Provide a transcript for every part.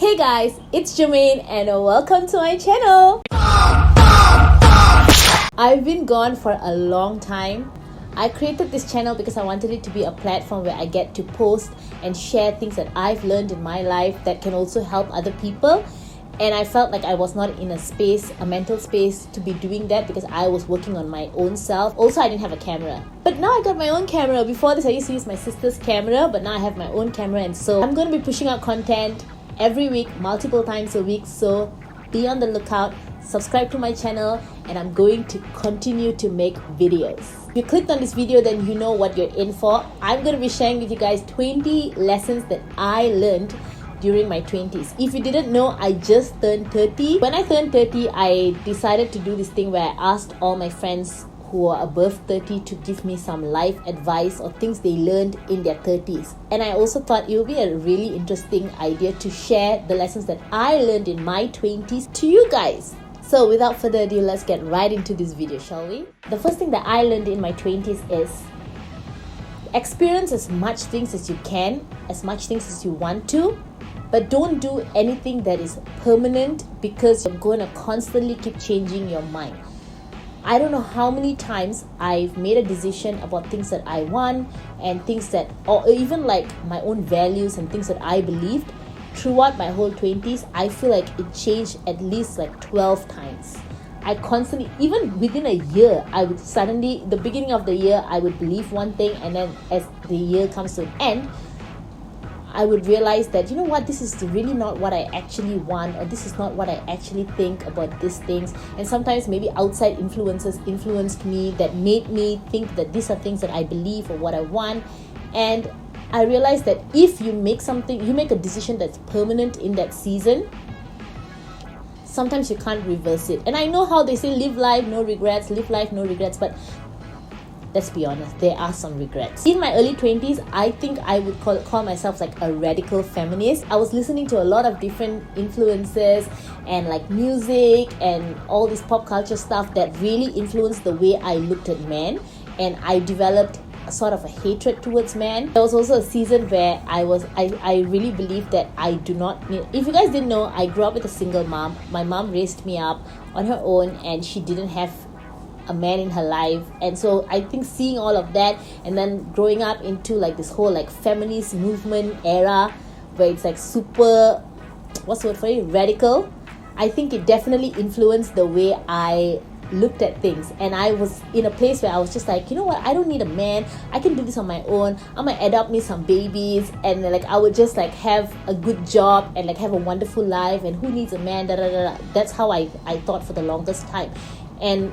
Hey guys, it's Jermaine and welcome to my channel. I've been gone for a long time. I created this channel because I wanted it to be a platform where I get to post and share things that I've learned in my life that can also help other people. And I felt like I was not in a mental space to be doing that because I was working on my own self. Also, I didn't have a camera. But now I got my own camera. Before this, I used to use my sister's camera, but now I have my own camera. And so I'm going to be pushing out content every week, multiple times a week. So be on the lookout, subscribe to my channel, and I'm going to continue to make videos. If you clicked on this video, then you know what you're in for. I'm going to be sharing with you guys 20 lessons that I learned during my 20s. If you didn't know, I just turned 30. When I turned 30, I decided to do this thing where I asked all my friends who are above 30 to give me some life advice or things they learned in their 30s. And I also thought it would be a really interesting idea to share the lessons that I learned in my 20s to you guys. So without further ado, let's get right into this video, shall we? The first thing that I learned in my 20s is experience as much things as you can, as much things as you want to, but don't do anything that is permanent because you're going to constantly keep changing your mind. I don't know how many times I've made a decision about things that I want and things that, or even like my own values and things that I believed. Throughout my whole 20s, I feel like it changed at least like 12 times. I constantly, even within a year, I would suddenly, the beginning of the year, I would believe one thing, and then as the year comes to an end, I would realize that, you know what, this is really not what I actually want, or this is not what I actually think about these things. And sometimes maybe outside influences influenced me that made me think that these are things that I believe or what I want. And I realized that if you make a decision that's permanent in that season, sometimes you can't reverse it. And I know how they say live life, no regrets, but let's be honest, there are some regrets. In my early 20s, I think I would call myself like a radical feminist. I was listening to a lot of different influences and like music and all this pop culture stuff that really influenced the way I looked at men, and I developed a sort of a hatred towards men. There was also a season where I really believed that I do not need. If you guys didn't know, I grew up with a single mom. My mom raised me up on her own, and she didn't have a man in her life. And so I think seeing all of that and then growing up into like this whole like feminist movement era where it's like super, what's the word for it, radical, I think it definitely influenced the way I looked at things. And I was in a place where I was just like, you know what, I don't need a man, I can do this on my own, I'm gonna adopt me some babies, and like I would just like have a good job and like have a wonderful life, and who needs a man, da, da, da, da. That's how I thought for the longest time. And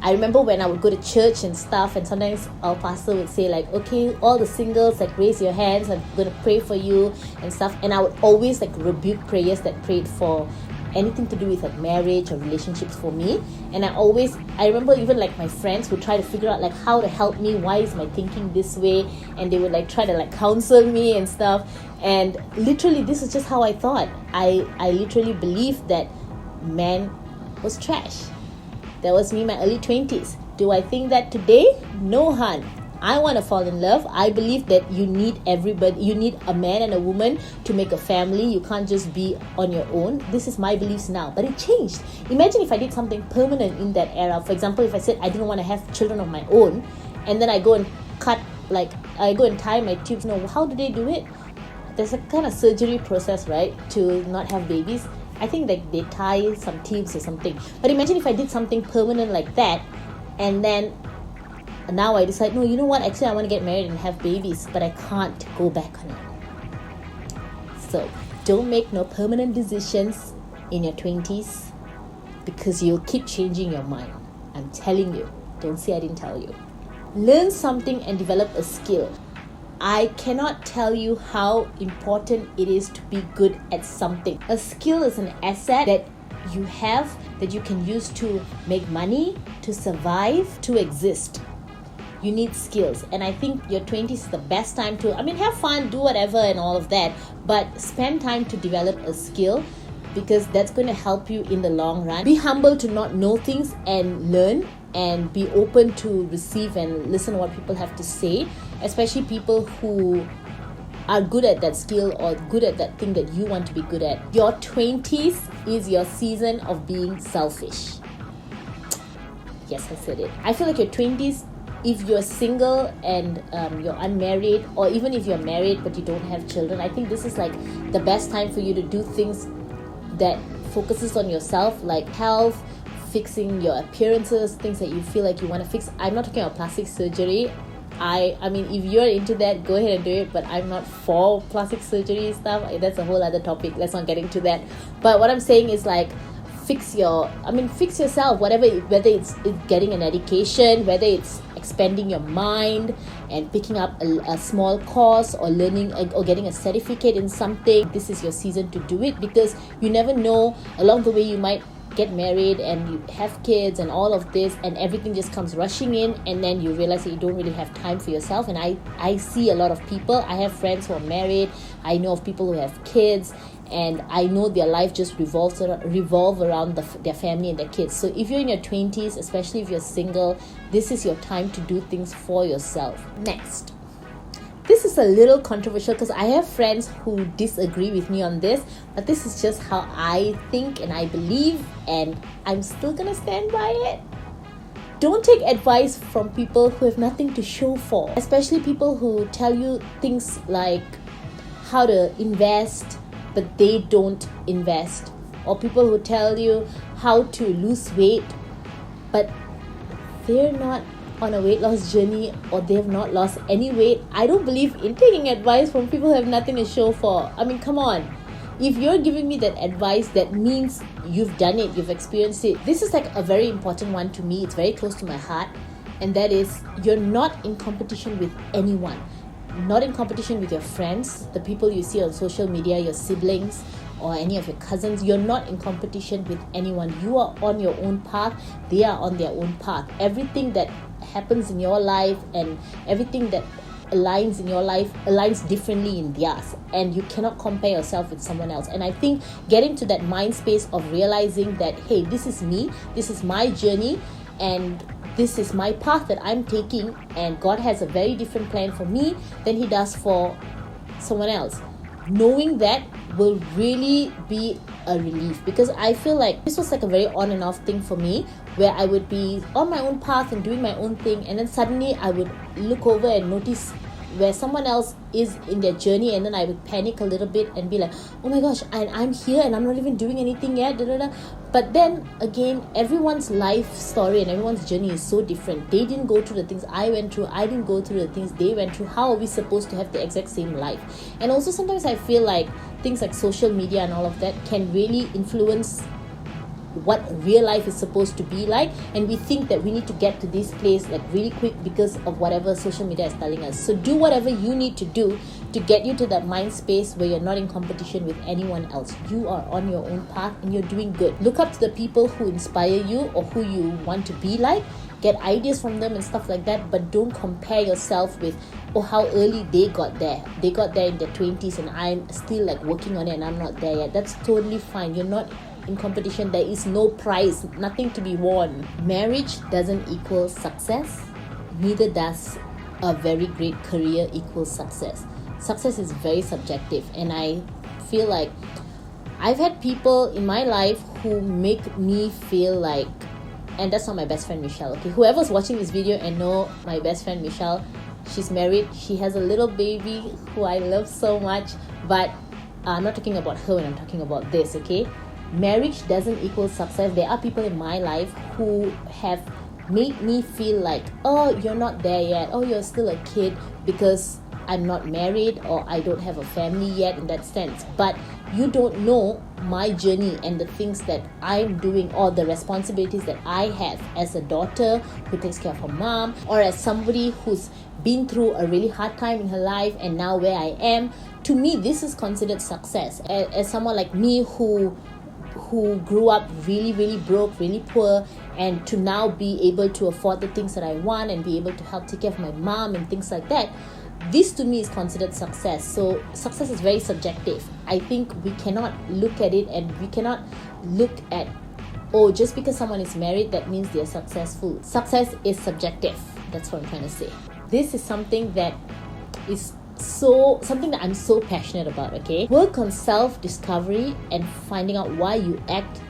I remember when I would go to church and stuff, and sometimes our pastor would say like, okay, all the singles, like raise your hands, I'm going to pray for you and stuff. And I would always like rebuke prayers that prayed for anything to do with like marriage or relationships for me. And I remember even like my friends would try to figure out like how to help me, why is my thinking this way, and they would like try to like counsel me and stuff. And literally this is just how I thought. I literally believed that man was trash. That was me in my early 20s. Do I think that today? No, hun. I want to fall in love. I believe that you need a man and a woman to make a family. You can't just be on your own. This is my beliefs now. But it changed. Imagine if I did something permanent in that era. For example, if I said I didn't want to have children of my own, and then I go and tie my tubes. No, how do they do it? There's a kind of surgery process, right, to not have babies. I think like they tie some tubes or something. But imagine if I did something permanent like that, and then now I decide, no, you know what, actually I want to get married and have babies, but I can't go back on it. So don't make no permanent decisions in your 20s because you'll keep changing your mind. I'm telling you. Don't say I didn't tell you. Learn something and develop a skill. I cannot tell you how important it is to be good at something. A skill is an asset that you have that you can use to make money, to survive, to exist. You need skills. And I think your 20s is the best time to, have fun, do whatever and all of that, but spend time to develop a skill because that's going to help you in the long run. Be humble to not know things and learn, and be open to receive and listen to what people have to say, especially people who are good at that skill or good at that thing that you want to be good at. Your 20s is your season of being selfish. Yes, I said it. I feel like your 20s, if you're single and you're unmarried, or even if you're married but you don't have children, I think this is like the best time for you to do things that focuses on yourself, like health, fixing your appearances, things that you feel like you want to fix. I'm not talking about plastic surgery. I mean, if you're into that, go ahead and do it, but I'm not for plastic surgery stuff. That's a whole other topic. Let's not get into that. But what I'm saying is like, fix yourself, whether it's getting an education, whether it's expanding your mind and picking up a small course, or learning or getting a certificate in something. This is your season to do it, because you never know, along the way you might get married and you have kids and all of this, and everything just comes rushing in, and then you realize that you don't really have time for yourself. And I see a lot of people. I have friends who are married. I know of people who have kids, and I know their life just revolve around their family and their kids. So if you're in your 20s, especially if you're single, this is your time to do things for yourself. Next, this is a little controversial because I have friends who disagree with me on this, but this is just how I think and I believe, and I'm still gonna stand by it. Don't take advice from people who have nothing to show for, especially people who tell you things like how to invest, but they don't invest, or people who tell you how to lose weight, but they're not on a weight loss journey, or they have not lost any weight. I don't believe in taking advice from people who have nothing to show for. I mean, come on. If you're giving me that advice, that means you've done it, you've experienced it. This is like a very important one to me. It's very close to my heart, and that is, you're not in competition with anyone. Not in competition with your friends, the people you see on social media, your siblings, or any of your cousins. You're not in competition with anyone. You are on your own path. They are on their own path. Everything that happens in your life and everything that aligns in your life aligns differently in theirs, and you cannot compare yourself with someone else. And I think getting to that mind space of realizing that, hey, this is me, this is my journey, and this is my path that I'm taking, and God has a very different plan for me than He does for someone else. Knowing that will really be a relief, because I feel like this was like a very on and off thing for me, where I would be on my own path and doing my own thing, and then suddenly I would look over and notice where someone else is in their journey, and then I would panic a little bit and be like, oh my gosh, I'm here and I'm not even doing anything yet. But then again, everyone's life story and everyone's journey is so different. They didn't go through the things I went through. I didn't go through the things they went through. How are we supposed to have the exact same life? And also sometimes I feel like things like social media and all of that can really influence what real life is supposed to be like, and we think that we need to get to this place like really quick because of whatever social media is telling us. So do whatever you need to do to get you to that mind space where you're not in competition with anyone else. You are on your own path and you're doing good. Look up to the people who inspire you or who you want to be like. Get ideas from them and stuff like that, but don't compare yourself with, oh, how early they got there. They got there in their 20s and I'm still like working on it and I'm not there yet. That's totally fine. You're not in competition. There is no prize, nothing to be won. Marriage doesn't equal success. Neither does a very great career equal success. Success is very subjective, and I feel like I've had people in my life who make me feel like, and that's not my best friend Michelle, okay? Whoever's watching this video and know my best friend Michelle, she's married, she has a little baby who I love so much, but I'm not talking about her when I'm talking about this, okay? Marriage doesn't equal success. There are people in my life who have made me feel like, oh, you're not there yet, oh, you're still a kid because I'm not married or I don't have a family yet in that sense. But you don't know my journey and the things that I'm doing, or the responsibilities that I have as a daughter who takes care of her mom, or as somebody who's been through a really hard time in her life and now where I am. To me, this is considered success. As someone like me who grew up really, really broke, really poor, and to now be able to afford the things that I want and be able to help take care of my mom and things like that, this to me is considered success. So success is very subjective. I think we cannot look at it and we cannot look at, oh, just because someone is married, that means they're successful. Success is subjective. That's what I'm trying to say. This is something that is something that I'm so passionate about, okay? Work on self-discovery and finding out why you act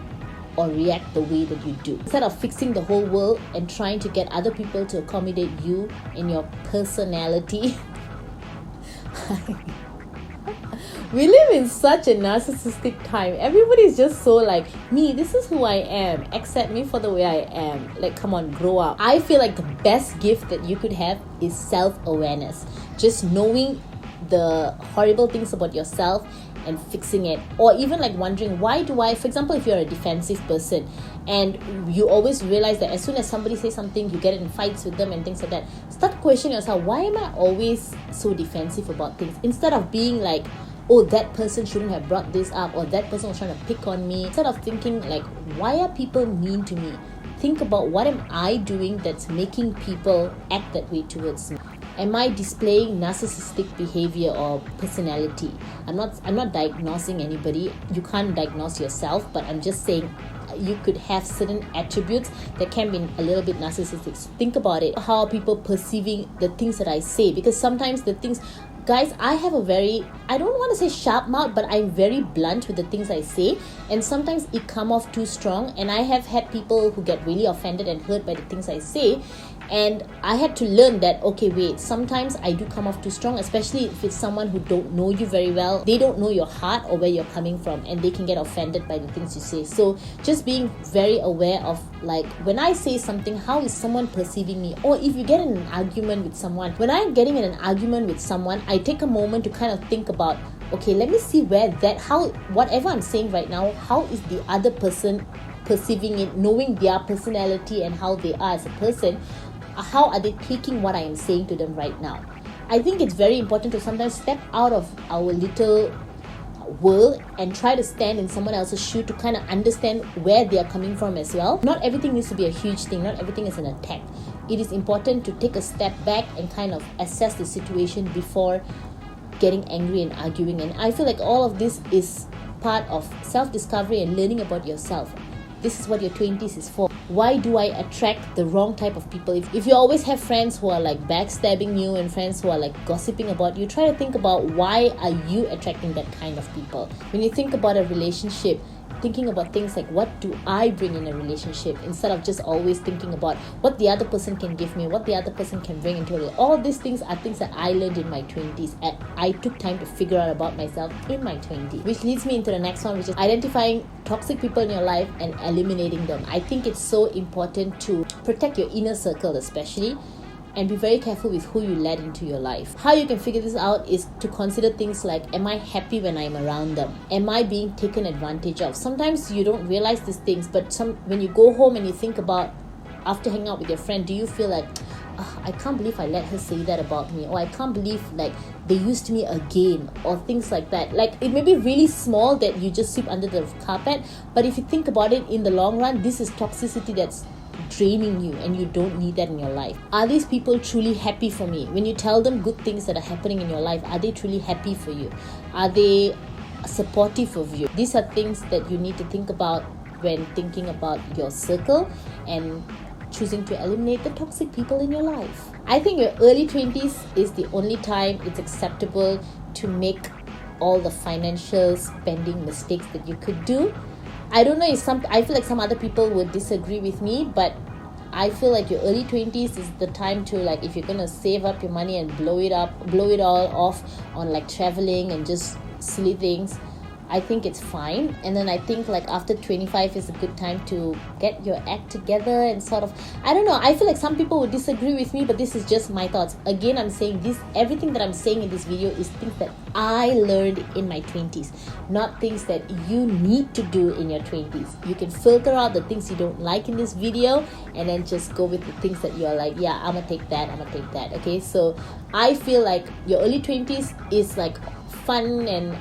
or react the way that you do. Instead of fixing the whole world and trying to get other people to accommodate you in your personality. We live in such a narcissistic time. Everybody's just so like, me, this is who I am. Accept me for the way I am. Like, come on, grow up. I feel like the best gift that you could have is self-awareness. Just knowing the horrible things about yourself and fixing it. Or even like wondering, why do I, for example, if you're a defensive person and you always realize that as soon as somebody says something, you get in fights with them and things like that, start questioning yourself, why am I always so defensive about things? Instead of being like, oh, that person shouldn't have brought this up, or that person was trying to pick on me. Instead of thinking like, why are people mean to me? Think about, what am I doing that's making people act that way towards me? Am I displaying narcissistic behavior or personality? I'm not diagnosing anybody. You can't diagnose yourself, but I'm just saying you could have certain attributes that can be a little bit narcissistic. Think about it. How are people perceiving the things that I say? Because sometimes the things, guys, I have a very, I don't want to say sharp mouth, but I'm very blunt with the things I say, and sometimes it come off too strong, and I have had people who get really offended and hurt by the things I say. And I had to learn that, okay, wait, sometimes I do come off too strong, especially if it's someone who don't know you very well. They don't know your heart or where you're coming from, and they can get offended by the things you say. So just being very aware of, like, when I say something, how is someone perceiving me? Or if you get in an argument with someone, when I'm getting in an argument with someone, I take a moment to kind of think about, okay, let me see whatever I'm saying right now, how is the other person perceiving it, knowing their personality and how they are as a person. How are they taking what I am saying to them right now? I think it's very important to sometimes step out of our little world and try to stand in someone else's shoe to kind of understand where they are coming from as well. Not everything needs to be a huge thing. Not everything is an attack. It is important to take a step back and kind of assess the situation before getting angry and arguing. And I feel like all of this is part of self-discovery and learning about yourself. This is what your 20s is for. Why do I attract the wrong type of people? If you always have friends who are like backstabbing you and friends who are like gossiping about you, try to think about, why are you attracting that kind of people? When you think about a relationship, thinking about things like, what do I bring in a relationship, instead of just always thinking about what the other person can give me, what the other person can bring into it. All these things are things that I learned in my 20s, and I took time to figure out about myself in my 20s. Which leads me into the next one, which is identifying toxic people in your life and eliminating them. I think it's so important to protect your inner circle, especially, and be very careful with who you let into your life. How you can figure this out is to consider things like, am I happy when I'm around them? Am I being taken advantage of? Sometimes you don't realize these things, but when you go home and you think about, after hanging out with your friend, do you feel like, I can't believe I let her say that about me, or I can't believe like they used me again, or things like that. Like, it may be really small that you just sweep under the carpet, but if you think about it in the long run, this is toxicity that's draining you, and you don't need that in your life. Are these people truly happy for me? When you tell them good things that are happening in your life, are they truly happy for you? Are they supportive of you? These are things that you need to think about when thinking about your circle and choosing to eliminate the toxic people in your life. I think your early 20s is the only time it's acceptable to make all the financial spending mistakes that you could do. I don't know if I feel like some other people would disagree with me, but I feel like your early 20s is the time to, like, if you're gonna save up your money and blow it all off on like traveling and just silly things, I think it's fine. And then I think like after 25 is a good time to get your act together and sort of, I don't know, I feel like some people would disagree with me, but this is just my thoughts. Again, I'm saying this, everything that I'm saying in this video is things that I learned in my 20s, not things that you need to do in your 20s. You can filter out the things you don't like in this video and then just go with the things that you're like, yeah, I'm gonna take that, okay? So I feel like your early 20s is like fun and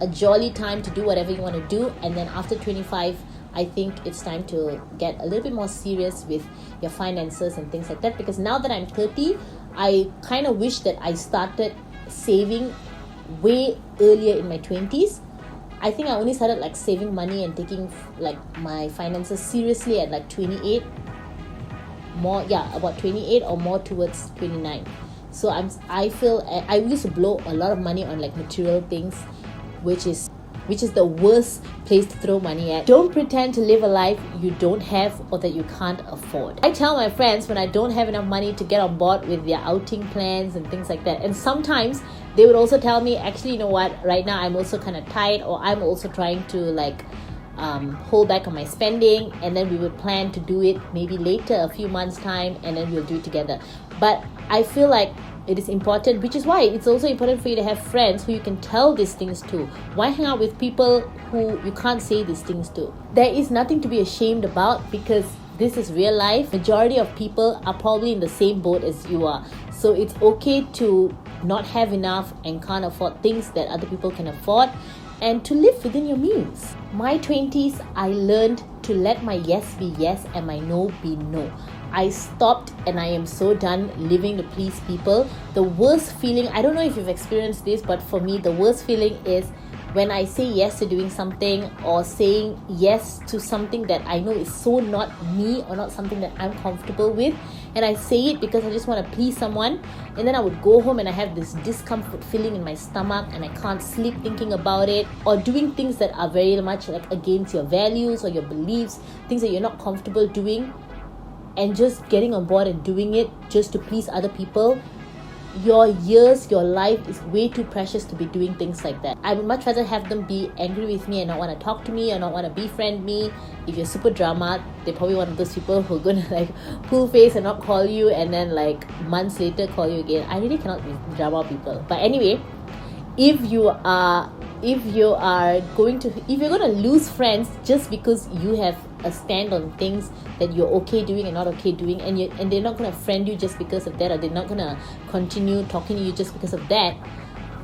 a jolly time to do whatever you want to do, and then after 25 I think it's time to get a little bit more serious with your finances and things like that, because now that I'm 30, I kind of wish that I started saving way earlier in my 20s. I think I only started like saving money and taking like my finances seriously at like 28, about 28 or more towards 29. So I feel I used to blow a lot of money on like material things, which is the worst place to throw money at. Don't pretend to live a life you don't have or that you can't afford. I tell my friends when I don't have enough money to get on board with their outing plans and things like that. And sometimes they would also tell me, actually, you know what, right now I'm also kind of tight, or I'm also trying to like hold back on my spending, and then we would plan to do it maybe later, a few months time, and then we'll do it together. But I feel like it is important, which is why it's also important for you to have friends who you can tell these things to. Why hang out with people who you can't say these things to? There is nothing to be ashamed about, because this is real life. Majority of people are probably in the same boat as you are. So it's okay to not have enough and can't afford things that other people can afford, and to live within your means. My 20s, I learned to let my yes be yes and my no be no. I stopped, and I am so done living to please people. The worst feeling, I don't know if you've experienced this, but for me, the worst feeling is when I say yes to doing something, or saying yes to something that I know is so not me, or not something that I'm comfortable with, and I say it because I just want to please someone, and then I would go home and I have this discomfort feeling in my stomach, and I can't sleep thinking about it, or doing things that are very much like against your values or your beliefs, things that you're not comfortable doing, and just getting on board and doing it just to please other people. Your years, your life is way too precious to be doing things like that. I would much rather have them be angry with me and not want to talk to me or not want to befriend me. If you're super drama, they're probably one of those people who are going to like pull face and not call you, and then like months later call you again. I really cannot be drama people. But anyway, if you're going to lose friends just because you have a stand on things that you're okay doing and not okay doing, and they're not going to friend you just because of that, or they're not going to continue talking to you just because of that,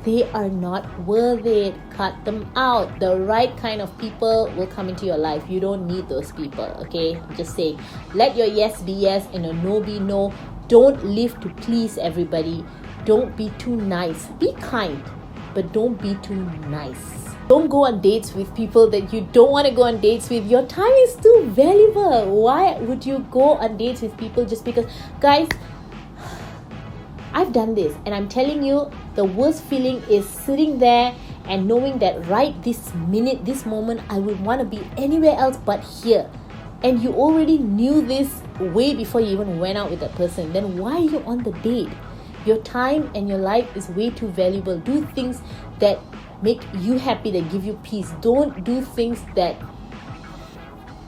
they are not worth it. Cut them out. The right kind of people will come into your life. You don't need those people, okay? I'm just saying, let your yes be yes and your no be no. Don't live to please everybody. Don't be too nice. Be kind, but don't be too nice. Don't go on dates with people that you don't want to go on dates with. Your time is too valuable. Why would you go on dates with people just because? Guys, I've done this, and I'm telling you, the worst feeling is sitting there and knowing that right this minute, this moment, I would want to be anywhere else but here. And you already knew this way before you even went out with that person. Then why are you on the date? Your time and your life is way too valuable. Do things that make you happy, that give you peace. Don't do things that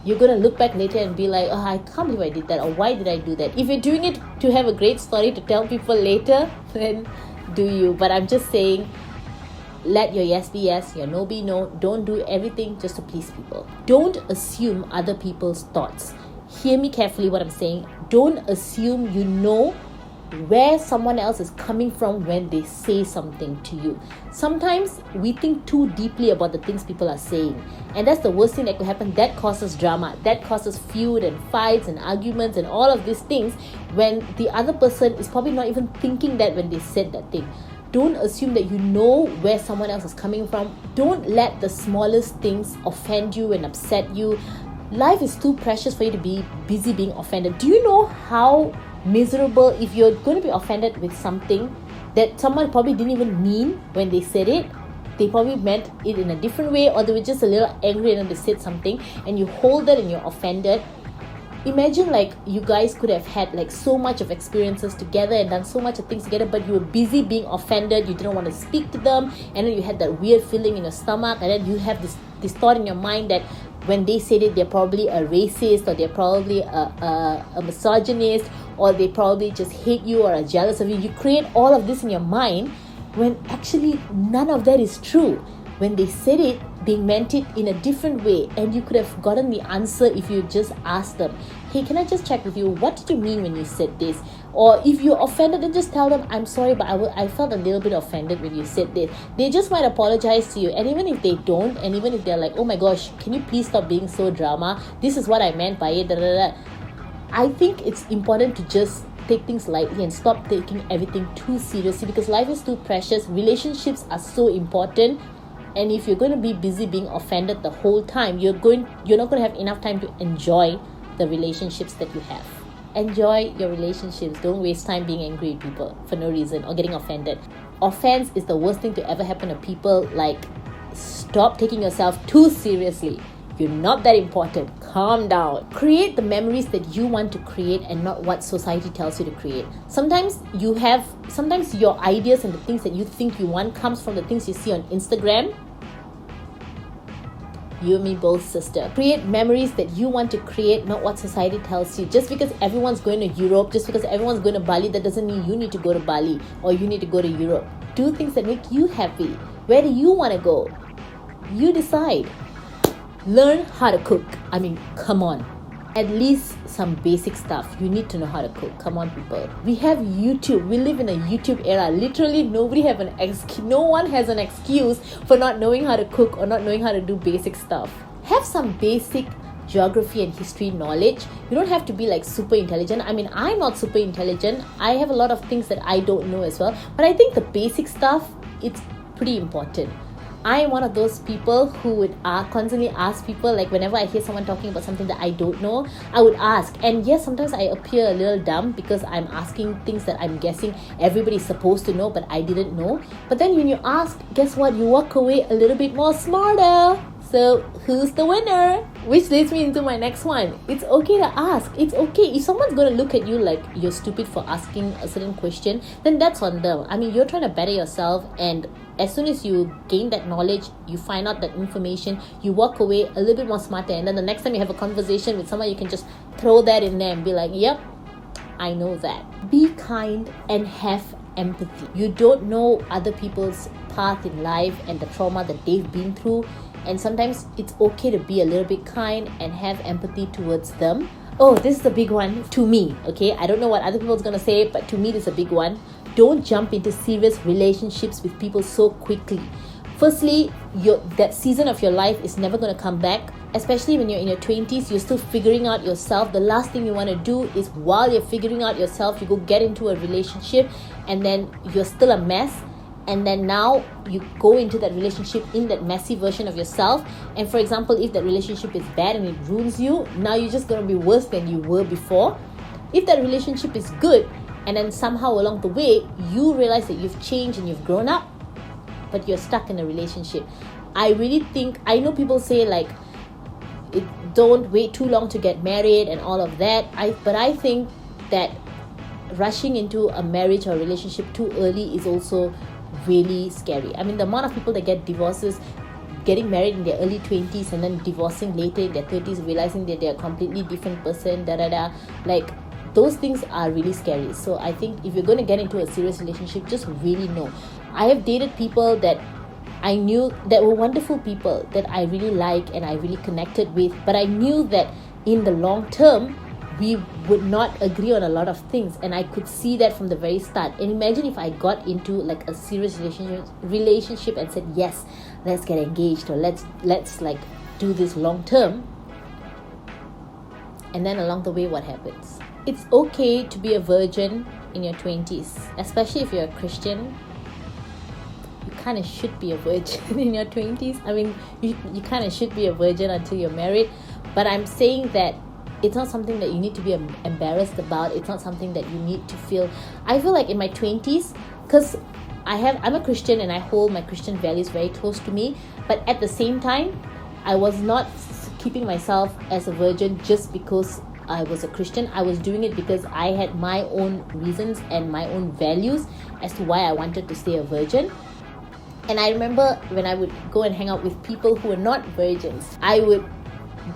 you're going to look back later and be like, oh, I can't believe I did that, or why did I do that? If you're doing it to have a great story to tell people later, then do you. But I'm just saying, let your yes be yes, your no be no. Don't do everything just to please people. Don't assume other people's thoughts. Hear me carefully what I'm saying. Don't assume you know where someone else is coming from when they say something to you. Sometimes we think too deeply about the things people are saying, and that's the worst thing that could happen. That causes drama, that causes feud and fights and arguments and all of these things, when the other person is probably not even thinking that when they said that thing. Don't assume that you know where someone else is coming from. Don't let the smallest things offend you and upset you. Life is too precious for you to be busy being offended. Do you know how miserable, if you're going to be offended with something that someone probably didn't even mean when they said it? They probably meant it in a different way, or they were just a little angry and then they said something, and you hold that and you're offended. Imagine like you guys could have had like so much of experiences together and done so much of things together, but you were busy being offended. You didn't want to speak to them, and then you had that weird feeling in your stomach, and then you have this thought in your mind that when they said it, they're probably a racist, or they're probably a misogynist, or they probably just hate you or are jealous of you. You create all of this in your mind when actually none of that is true. When they said it, they meant it in a different way, and you could have gotten the answer if you just asked them, hey, can I just check with you, what did you mean when you said this? Or if you're offended, then just tell them, I'm sorry, but I felt a little bit offended when you said this. They just might apologize to you. And even if they don't, and even if they're like, oh my gosh, can you please stop being so drama, this is what I meant by it, I think it's important to just take things lightly and stop taking everything too seriously, because life is too precious. Relationships are so important. And if you're going to be busy being offended the whole time, you're not going to have enough time to enjoy the relationships that you have. enjoy your relationships. Don't waste time being angry at people for no reason or getting offended. Offense is the worst thing to ever happen to people. Like, stop taking yourself too seriously. You're not that important. Calm down. Create the memories that you want to create and not what society tells you to create. Sometimes your ideas and the things that you think you want comes from the things you see on Instagram. You and me both, sister. Create memories that you want to create, not what society tells you. Just because everyone's going to Europe, just because everyone's going to Bali, that doesn't mean you need to go to Bali or you need to go to Europe. Do things that make you happy. Where do you want to go? You decide. Learn how to cook. I mean, come on. At least some basic stuff. You need to know how to cook. Come on, people. We have YouTube. We live in a YouTube era. Literally, no one has an excuse for not knowing how to cook or not knowing how to do basic stuff. Have some basic geography and history knowledge. You don't have to be like super intelligent. I mean, I'm not super intelligent. I have a lot of things that I don't know as well. But I think the basic stuff, it's pretty important. I am one of those people who would constantly ask people, like whenever I hear someone talking about something that I don't know, I would ask. And yes, sometimes I appear a little dumb because I'm asking things that I'm guessing everybody's supposed to know, but I didn't know. But then when you ask, guess what? You walk away a little bit more smarter. So who's the winner? Which leads me into my next one. It's okay to ask. It's okay. If someone's going to look at you like you're stupid for asking a certain question, then that's on them. I mean, you're trying to better yourself, and as soon as you gain that knowledge, you find out that information, you walk away a little bit more smarter. And then the next time you have a conversation with someone, you can just throw that in there and be like, yep, I know that. Be kind and have empathy. You don't know other people's path in life and the trauma that they've been through. And sometimes it's okay to be a little bit kind and have empathy towards them. Oh, this is a big one to me, okay? I don't know what other people's gonna say, but to me, this is a big one. Don't jump into serious relationships with people so quickly. Firstly, that season of your life is never gonna come back. Especially when you're in your 20s, you're still figuring out yourself. The last thing you want to do is, while you're figuring out yourself, you go get into a relationship and then you're still a mess. And then now you go into that relationship in that messy version of yourself. And for example, if that relationship is bad and it ruins you, now you're just going to be worse than you were before. If that relationship is good, and then somehow along the way, you realize that you've changed and you've grown up, but you're stuck in a relationship. I really think, I know people say like, don't wait too long to get married and all of that. But I think that rushing into a marriage or relationship too early is also really scary. I mean, the amount of people that get divorces, getting married in their early 20s and then divorcing later in their 30s, realizing that they're a completely different person, like, those things are really scary. So I think if you're going to get into a serious relationship, just really know. I have dated people that I knew that were wonderful people that I really like and I really connected with, but I knew that in the long term, we would not agree on a lot of things, and I could see that from the very start. And imagine if I got into like a serious relationship and said, yes, let's get engaged, or let's like do this long term, and then along the way, what happens? It's okay to be a virgin in your 20s, especially if you're a Christian. You kind of should be a virgin in your 20s. I mean, you kind of should be a virgin until you're married, but I'm saying that it's not something that you need to be embarrassed about. It's not something that you need to feel. I feel like in my 20s, because I'm a Christian and I hold my Christian values very close to me, but at the same time, I was not keeping myself as a virgin just because I was a Christian. I was doing it because I had my own reasons and my own values as to why I wanted to stay a virgin. And I remember when I would go and hang out with people who were not virgins, I would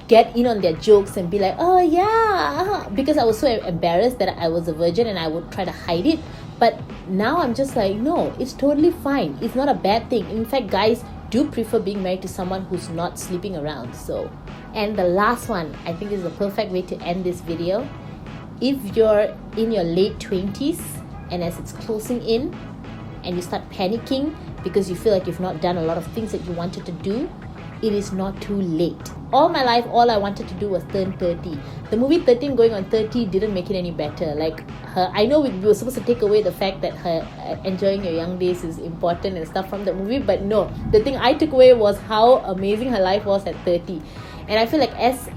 get in on their jokes and be like, oh yeah, because I was so embarrassed that I was a virgin, and I would try to hide it. But now I'm just like, no, it's totally fine. It's not a bad thing. In fact, guys do prefer being married to someone who's not sleeping around. So, and the last one, I think, is the perfect way to end this video. If you're in your late 20s and as it's closing in and you start panicking because you feel like you've not done a lot of things that you wanted to do, it is not too late. All my life, all I wanted to do was turn 30. The movie 13 going on 30 didn't make it any better. Like, I know we were supposed to take away the fact that her enjoying your young days is important and stuff from the movie, but no. The thing I took away was how amazing her life was at 30. And I feel like as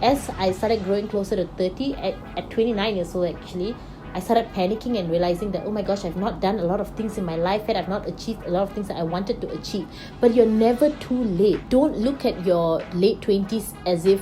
as I started growing closer to 30, at 29 years old actually, I started panicking and realizing that, oh my gosh, I've not done a lot of things in my life yet. I've not achieved a lot of things that I wanted to achieve. But you're never too late. Don't look at your late 20s as if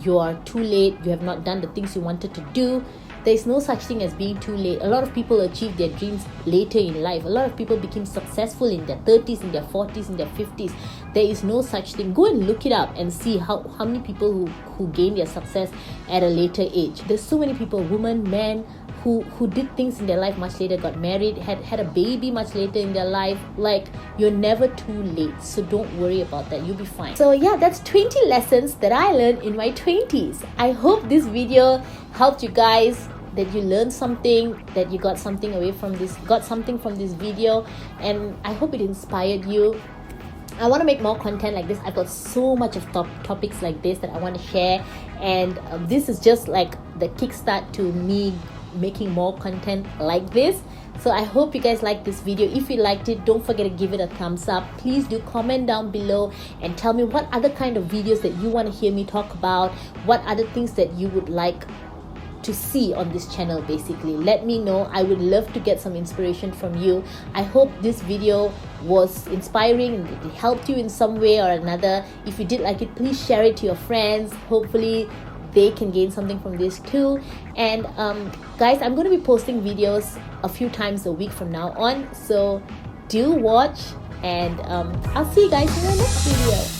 you are too late, you have not done the things you wanted to do. There's no such thing as being too late. A lot of people achieve their dreams later in life. A lot of people became successful in their 30s, in their 40s, in their 50s. There is no such thing. Go and look it up and see how many people who gain their success at a later age. There's so many people, women, men, who did things in their life much later, got married, had a baby much later in their life. Like, you're never too late, so don't worry about that, you'll be fine. So yeah, that's 20 lessons that I learned in my 20s. I hope this video helped you guys, that you learned something, that you got something from this video, and I hope it inspired you. I want to make more content like this. I've got so much of topics like this that I want to share, and this is just like the kickstart to me making more content like this. So I hope you guys liked this video. If you liked it, don't forget to give it a thumbs up. Please do comment down below and tell me what other kind of videos that you want to hear me talk about, what other things that you would like to see on this channel. Basically, let me know. I would love to get some inspiration from you. I hope this video was inspiring and it helped you in some way or another. If you did like it, please share it to your friends. Hopefully they can gain something from this too. And guys, I'm going to be posting videos a few times a week from now on, so do watch, and I'll see you guys in the next video.